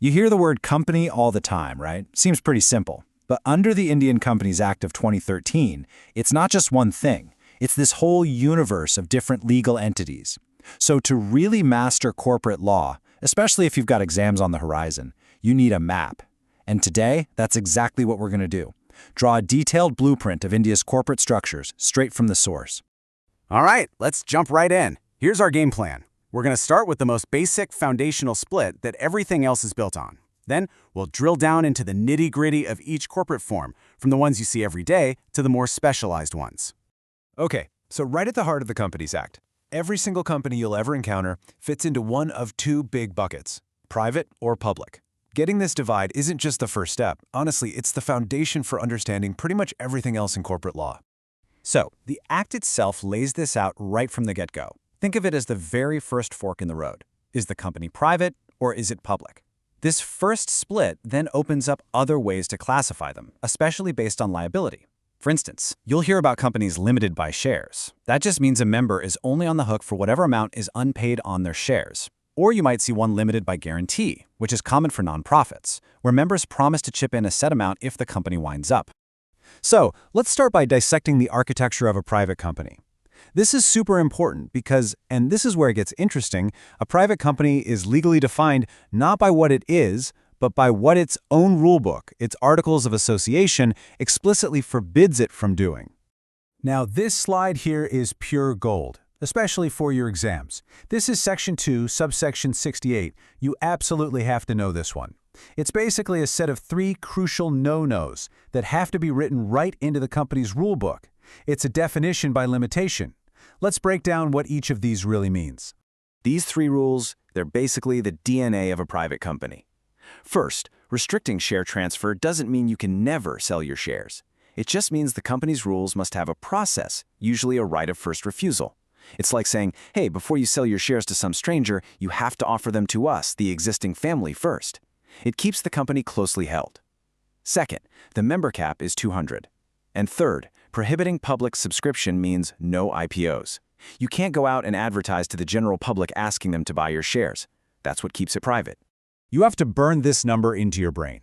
You hear the word company all the time, right? Seems pretty simple. But under the Indian Companies Act of 2013, it's not just one thing. It's this whole universe of different legal entities. So to really master corporate law, especially if you've got exams on the horizon, you need a map. And today, that's exactly what we're going to do. Draw a detailed blueprint of India's corporate structures straight from the source. All right, let's jump right in. Here's our game plan. We're going to start with the most basic foundational split that everything else is built on. Then we'll drill down into the nitty-gritty of each corporate form, from the ones you see every day to the more specialized ones. Okay, so right at the heart of the Companies Act, every single company you'll ever encounter fits into one of two big buckets, private or public. Getting this divide isn't just the first step. Honestly, it's the foundation for understanding pretty much everything else in corporate law. So, the Act itself lays this out right from the get-go. Think of it as the very first fork in the road. Is the company private or is it public? This first split then opens up other ways to classify them, especially based on liability. For instance, you'll hear about companies limited by shares. That just means a member is only on the hook for whatever amount is unpaid on their shares. Or you might see one limited by guarantee, which is common for nonprofits, where members promise to chip in a set amount if the company winds up. So, let's start by dissecting the architecture of a private company. This is super important because, and this is where it gets interesting, a private company is legally defined not by what it is, but by what its own rulebook, its Articles of Association, explicitly forbids it from doing. Now, this slide here is pure gold, especially for your exams. This is Section 2, subsection 68. You absolutely have to know this one. It's basically a set of 3 crucial no-nos that have to be written right into the company's rulebook. It's a definition by limitation. Let's break down what each of these really means. These 3 rules, they're basically the DNA of a private company. First, restricting share transfer doesn't mean you can never sell your shares. It just means the company's rules must have a process, usually a right of first refusal. It's like saying, hey, before you sell your shares to some stranger, you have to offer them to us, the existing family, first. It keeps the company closely held. Second, the member cap is 200. And third, prohibiting public subscription means no IPOs. You can't go out and advertise to the general public asking them to buy your shares. That's what keeps it private. You have to burn this number into your brain.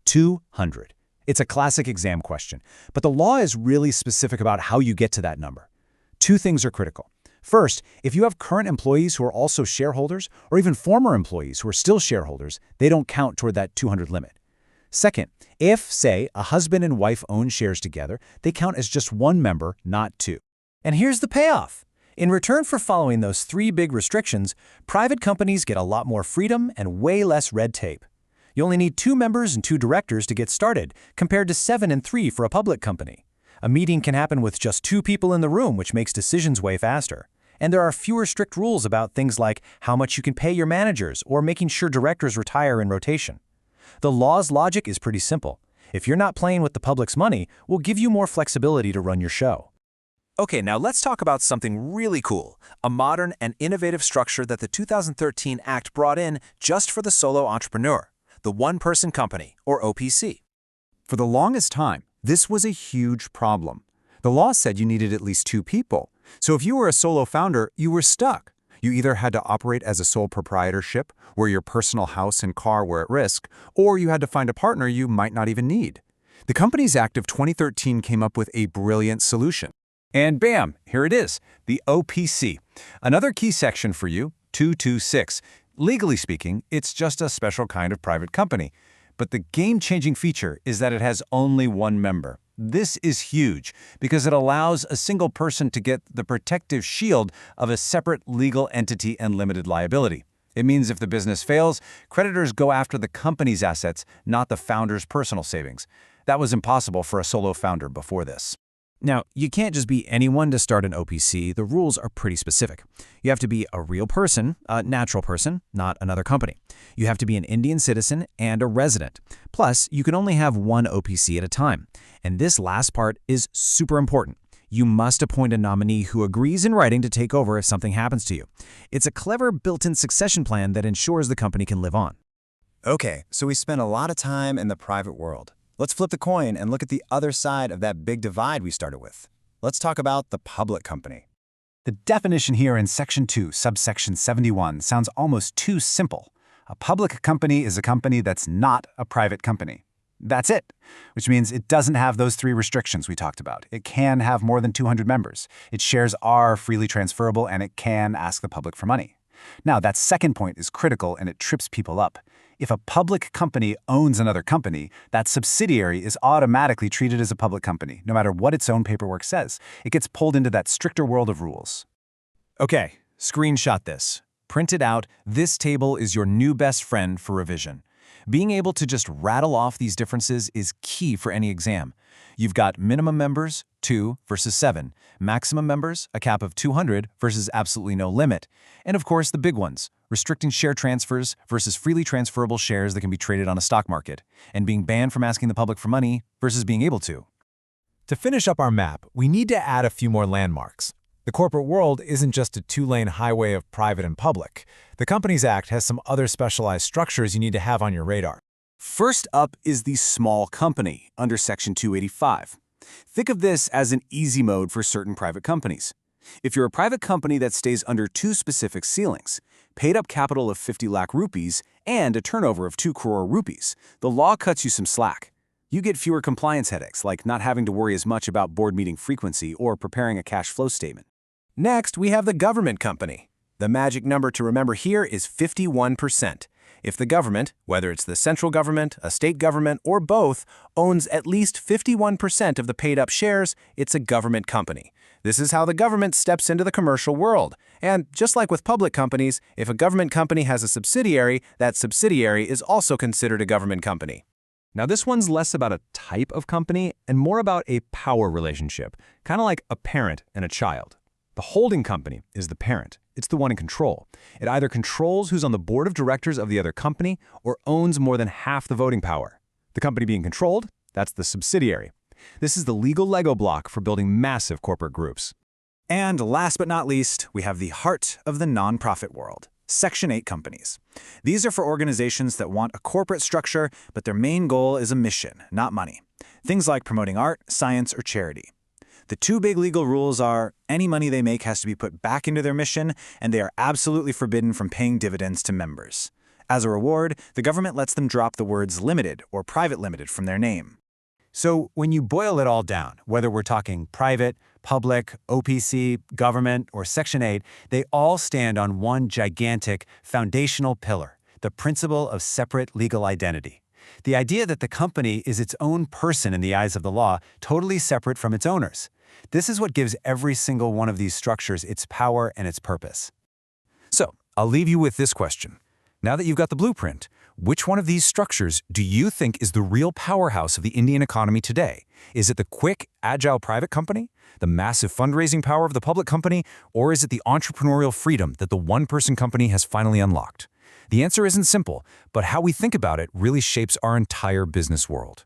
200. It's a classic exam question, but the law is really specific about how you get to that number. 2 things are critical. First, if you have current employees who are also shareholders, or even former employees who are still shareholders, they don't count toward that 200 limit. Second, if, say, a husband and wife own shares together, they count as just one member, not 2. And here's the payoff. In return for following those 3 big restrictions, private companies get a lot more freedom and way less red tape. You only need 2 members and 2 directors to get started, compared to 7 and 3 for a public company. A meeting can happen with just 2 people in the room, which makes decisions way faster. And there are fewer strict rules about things like how much you can pay your managers or making sure directors retire in rotation. The law's logic is pretty simple. If you're not playing with the public's money, we'll give you more flexibility to run your show. Okay, now let's talk about something really cool, a modern and innovative structure that the 2013 Act brought in just for the solo entrepreneur, the one-person company, or OPC. For the longest time, this was a huge problem. The law said you needed at least 2 people. So if you were a solo founder, you were stuck. You either had to operate as a sole proprietorship, where your personal house and car were at risk, or you had to find a partner you might not even need. The Companies Act of 2013 came up with a brilliant solution. And bam, here it is, the OPC. Another key section for you, 226. Legally speaking, it's just a special kind of private company. But the game-changing feature is that it has only one member. This is huge because it allows a single person to get the protective shield of a separate legal entity and limited liability. It means if the business fails, creditors go after the company's assets, not the founder's personal savings. That was impossible for a solo founder before this. Now, you can't just be anyone to start an OPC. The rules are pretty specific. You have to be a real person, a natural person, not another company. You have to be an Indian citizen and a resident. Plus, you can only have one OPC at a time. And this last part is super important. You must appoint a nominee who agrees in writing to take over if something happens to you. It's a clever built-in succession plan that ensures the company can live on. Okay, so we spent a lot of time in the private world. Let's flip the coin and look at the other side of that big divide we started with. Let's talk about the public company. The definition here in Section 2, subsection 71, sounds almost too simple. A public company is a company that's not a private company. That's it, which means it doesn't have those three restrictions we talked about. It can have more than 200 members. Its shares are freely transferable, and it can ask the public for money. Now, that second point is critical, and it trips people up. If a public company owns another company, that subsidiary is automatically treated as a public company, no matter what its own paperwork says. It gets pulled into that stricter world of rules. Okay, screenshot this. Print it out. This table is your new best friend for revision. Being able to just rattle off these differences is key for any exam. You've got minimum members, 2 versus 7. Maximum members, a cap of 200 versus absolutely no limit. And of course, the big ones, restricting share transfers versus freely transferable shares that can be traded on a stock market, and being banned from asking the public for money versus being able to. To finish up our map, we need to add a few more landmarks. The corporate world isn't just a two-lane highway of private and public. The Companies Act has some other specialized structures you need to have on your radar. First up is the small company under Section 285. Think of this as an easy mode for certain private companies. If you're a private company that stays under two specific ceilings, paid-up capital of 50 lakh rupees and a turnover of 2 crore rupees, the law cuts you some slack. You get fewer compliance headaches, like not having to worry as much about board meeting frequency or preparing a cash flow statement. Next, we have the government company. The magic number to remember here is 51%. If the government, whether it's the central government, a state government, or both, owns at least 51% of the paid-up shares, it's a government company. This is how the government steps into the commercial world. And just like with public companies, if a government company has a subsidiary, that subsidiary is also considered a government company. Now this one's less about a type of company and more about a power relationship, kind of like a parent and a child. The holding company is the parent. It's the one in control. It either controls who's on the board of directors of the other company or owns more than half the voting power. The company being controlled, that's the subsidiary. This is the legal Lego block for building massive corporate groups. And last but not least, we have the heart of the nonprofit world, Section 8 companies. These are for organizations that want a corporate structure, but their main goal is a mission, not money. Things like promoting art, science, or charity. The two big legal rules are any money they make has to be put back into their mission, and they are absolutely forbidden from paying dividends to members. As a reward, the government lets them drop the words limited or private limited from their name. So when you boil it all down, whether we're talking private, public, OPC, government, or Section 8, they all stand on one gigantic foundational pillar, the principle of separate legal identity. The idea that the company is its own person in the eyes of the law, totally separate from its owners. This is what gives every single one of these structures its power and its purpose. So, I'll leave you with this question. Now that you've got the blueprint, which one of these structures do you think is the real powerhouse of the Indian economy today? Is it the quick, agile private company, the massive fundraising power of the public company, or is it the entrepreneurial freedom that the one-person company has finally unlocked? The answer isn't simple, but how we think about it really shapes our entire business world.